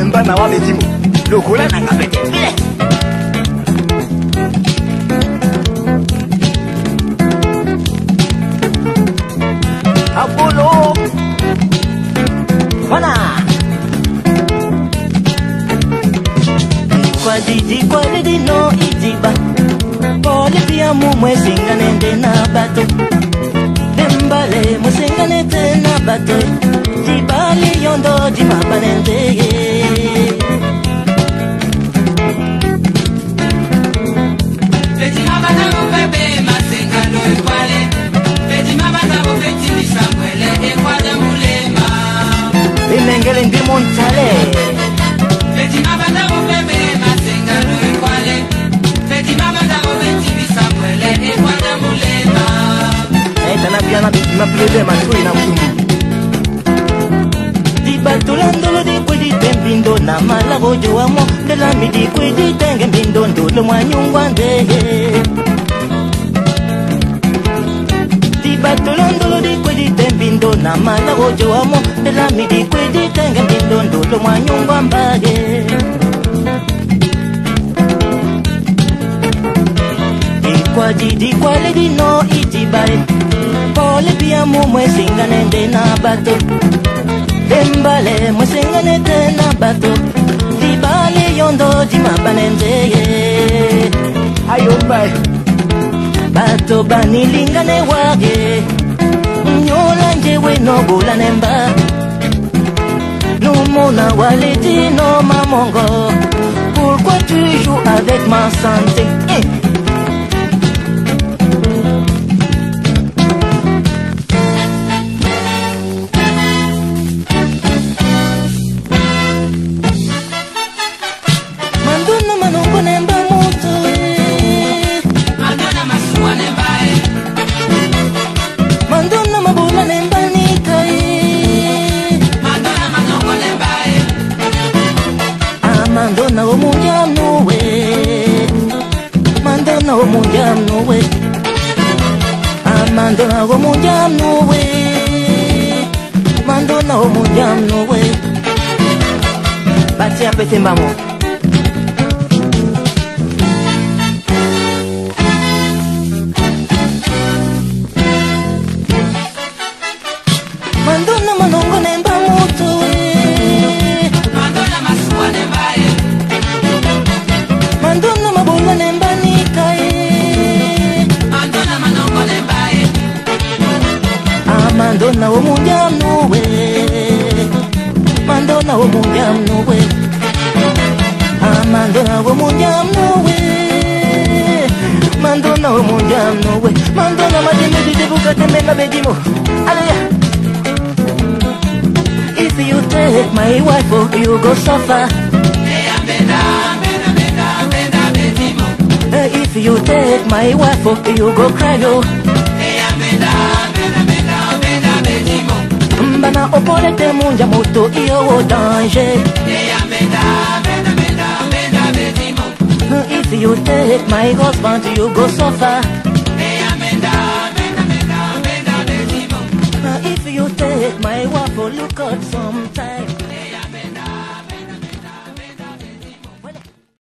mbana wa betimo lokola na ngapete bile Apollo Wana Kwa didi kwa didi no idiba Pole pia mumwe singanende na bato Dembale mu singanete na bato Dibali yondo di mabanende Beti mabata mo bebe masengalo ikwale Beti mabata mo beti misamwele ekwada mulema Imengele ndi montale Beti mabata mo bebe masengalo ikwale Beti mabata mo beti misamwele ekwada mulema Tana pia na plebe matui na mtumbu Batulando di kwedi tembindo na malago joamo de la midi kwedi tenge bindo ndolo mwanyungwande Di batulando di kwedi tembindo na malago joamo de la midi kwedi tenge bindo ndolo mwanyungwambage Ikwa di kwa ledi no itibai Pole pia mumwe singanende na bato Dembale musenganete na bato Dibali yondo di mabanende Ayo bai Bato bani lingane wage Nyola njewe no bula nemba Numona waleti no mamongo Pourquoi tu joues avec ma santé Mandona o mundial no way Mandona o mundial no way Mandona o mundial no way Mandona o mundial no way Bati apete mbamo Mandona manongo nemba moto Mandona masuwa nembaye Mandona mabola nemba nikaye Mandona manongo nembaye Mandona o mundial no way Mandona o mundial no way Mandona o mundial no way Mandona o mundial no way Mandona madime di debuka tembe na bedimo Aleluya If you take my wife, oh, you go suffer. If you take my wife, oh, you go cry, oh. Mbana opole te munja moto iyo danger. If you take my husband, you go suffer. If you take my wife, oh, look out.